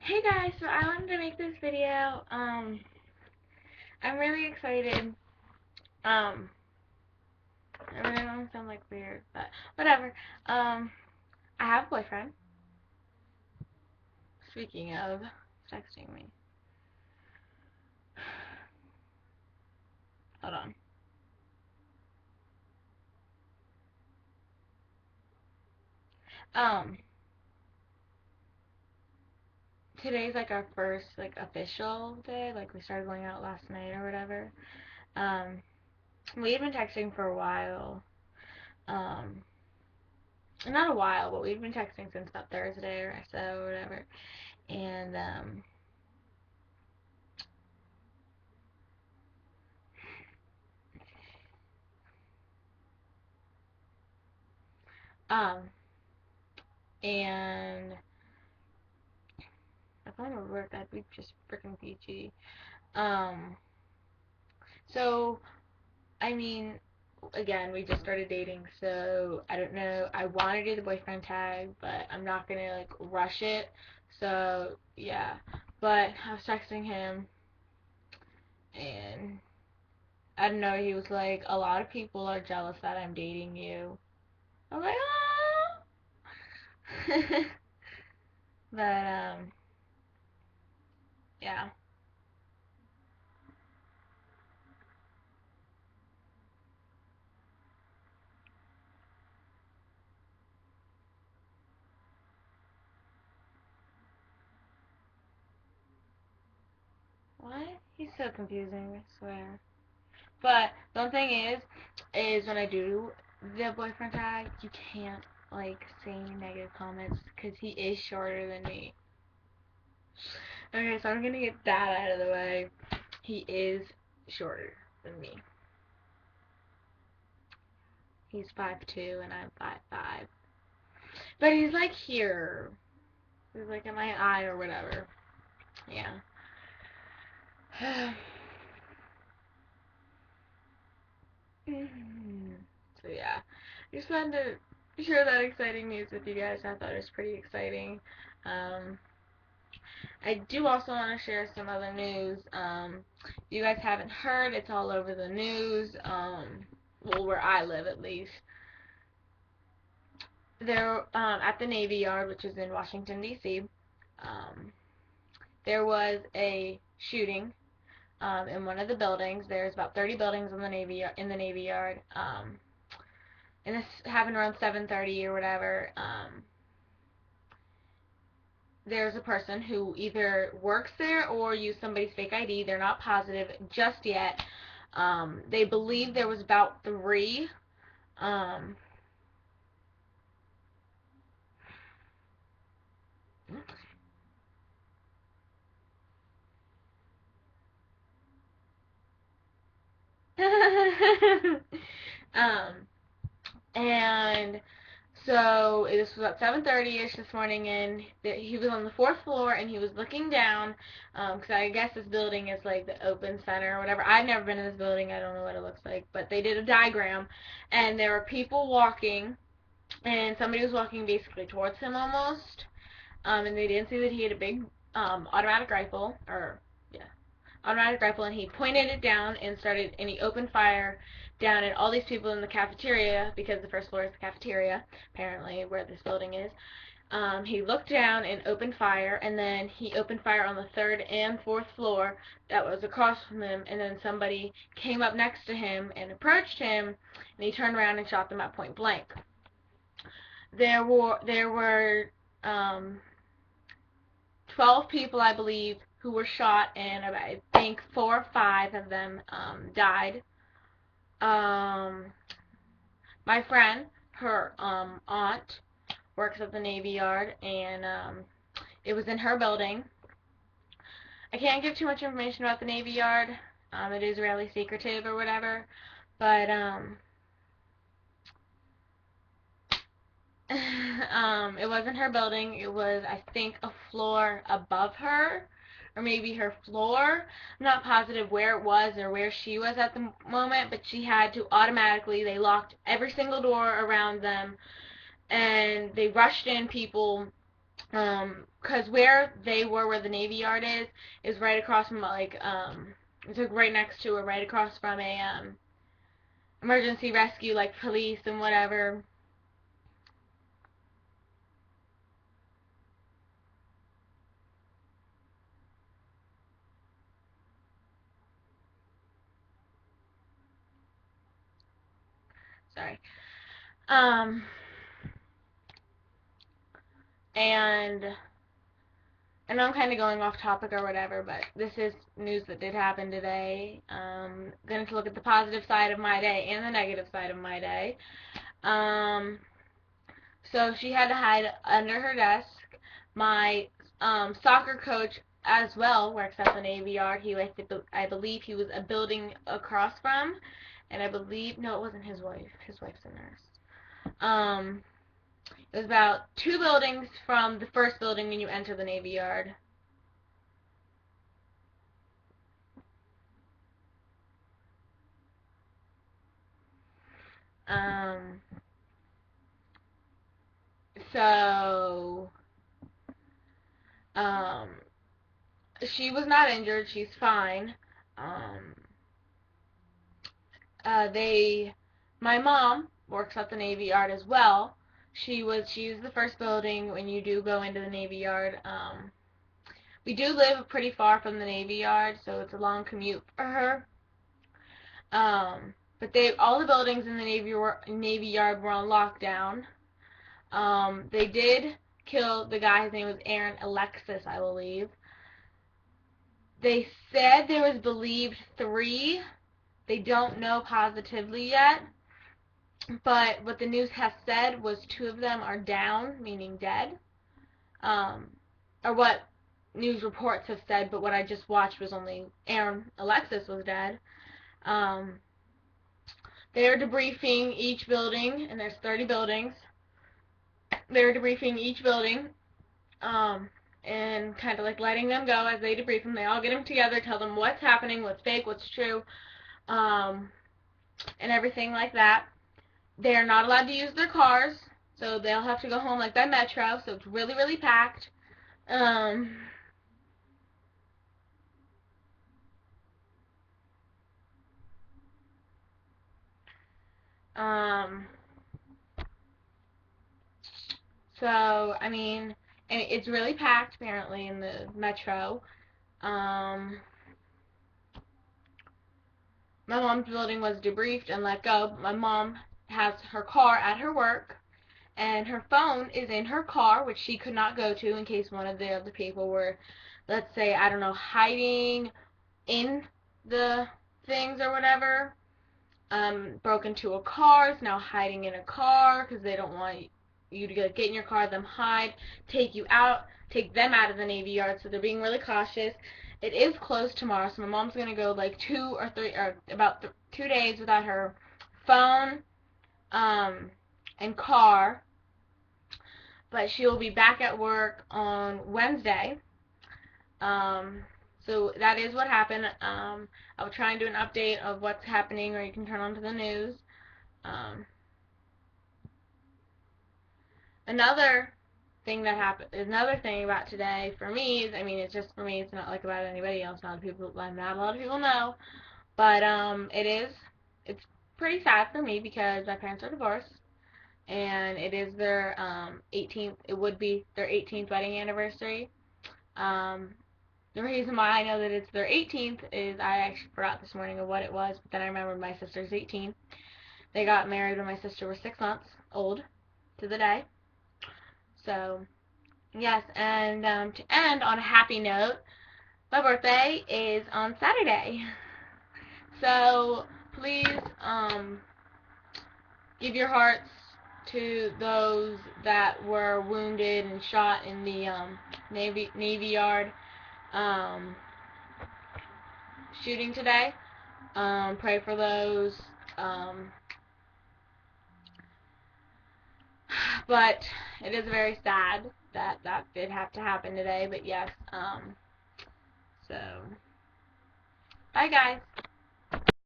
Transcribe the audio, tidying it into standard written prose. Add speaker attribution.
Speaker 1: Hey guys, so I wanted to make this video. I'm really excited. Um, I really don't sound like weird, but whatever. I have a boyfriend. Speaking of texting me. Hold on. Um, Today's like our first like official day. Like we started going out last night or whatever. Um, we had been texting for a while. Um, Not a while, but we've been texting since about Thursday or so or whatever. And um, and if I would work, I'd be just freaking peachy. Um, so I mean, again, we just started dating, so I don't know. I want to do the boyfriend tag, but I'm not gonna like rush it. So yeah, but I was texting him, and I don't know. He was like, "A lot of people are jealous that I'm dating you." I was like, "Ah," but yeah. What? He's so confusing. I swear. But the one thing is when I do the boyfriend tag, you can't like say any negative comments because he is shorter than me. Okay, so I'm gonna get that out of the way. He is shorter than me. He's 5'2" and I'm 5'5". But he's like here. He's like in my eye or whatever. Yeah. So yeah, just wanted to share that exciting news with you guys. I thought it was pretty exciting. Um, I do also want to share some other news. If you guys haven't heard, it's all over the news. Well, where I live at least. There, at the Navy Yard, which is in Washington D.C., um, there was a shooting in one of the buildings. There's about 30 buildings in the Navy Yard. And this happened around 7:30 or whatever. There's a person who either works there or used somebody's fake ID. They're not positive just yet. They believe there was about three. Um, um, and so this was at 7:30ish this morning, and he was on the fourth floor, and he was looking down, because I guess this building is like the open center or whatever. I've never been in this building. I don't know what it looks like, but they did a diagram, and there were people walking, and somebody was walking basically towards him almost, and they didn't see that he had a big automatic rifle, or yeah, automatic rifle, and he pointed it down and he opened fire down at all these people in the cafeteria, because the first floor is the cafeteria, apparently, where this building is. He looked down and opened fire, and then he opened fire on the third and fourth floor that was across from him, and then somebody came up next to him and approached him, and he turned around and shot them at point blank. There were 12 people, I believe, who were shot, and I think 4 or 5 of them died. Um, my friend, her aunt, works at the Navy Yard, and it was in her building. I can't give too much information about the Navy Yard. It is really secretive or whatever, but it wasn't her building. It was, I think, a floor above her, or maybe her floor. I'm not positive where it was or where she was at the moment, but she had to automatically, they locked every single door around them, and they rushed in people Because where they were, where the Navy Yard is right across from, like, it's like right next to, or right across from a, emergency rescue, like police and whatever. Sorry. Um, and I know I'm kind of going off topic or whatever, but this is news that did happen today. Going to look at the positive side of my day and the negative side of my day. Um, so she had to hide under her desk. My soccer coach as well works at the Navy Yard. I believe he was a building across from, and I believe, no, it wasn't his wife. His wife's a nurse. It was about 2 buildings from the first building when you enter the Navy Yard. Um, so, um, she was not injured. She's fine. Um, my mom works at the Navy Yard as well. She's the first building when you do go into the Navy Yard. We do live pretty far from the Navy Yard, so it's a long commute for her. But all the buildings in the Navy Yard were on lockdown. They did kill the guy. His name was Aaron Alexis, I believe. They said there was believed 3. They don't know positively yet. But what the news has said was 2 of them are down, meaning dead. Or what news reports have said, but what I just watched was only Aaron Alexis was dead. They're debriefing each building, and there's 30 buildings. They're debriefing each building, and kind of like letting them go as they debrief them. They all get them together, tell them what's happening, what's fake, what's true, and everything like that. They're not allowed to use their cars, so they'll have to go home like by metro, so it's really, really packed. So, I mean, and it's really packed apparently in the metro. My mom's building was debriefed and let go. My mom has her car at her work, and her phone is in her car, which she could not go to in case one of the other people were, let's say, I don't know, hiding in the things or whatever. Broke into a car, is now hiding in a car because they don't want you to get in your car, them hide, take them out of the Navy Yard, so they're being really cautious. It is closed tomorrow, so my mom's going to go like 2 or 3, or about 2 days without her phone, and car, but she will be back at work on Wednesday. So that is what happened. I'll try and do an update of what's happening, or you can turn on to the news. Another another thing about today for me is, I mean, it's just for me. It's not like about anybody else. Not a lot of people know, but it's pretty sad for me because my parents are divorced, and it is their 18th. It would be their 18th wedding anniversary. The reason why I know that it's their 18th is I actually forgot this morning of what it was, but then I remembered my sister's 18. They got married when my sister was 6 months old to the day. So, yes, and to end on a happy note, my birthday is on Saturday. So, please give your hearts to those that were wounded and shot in the Navy Yard shooting today. Pray for those. But it is very sad that that did have to happen today. But yes, so bye guys.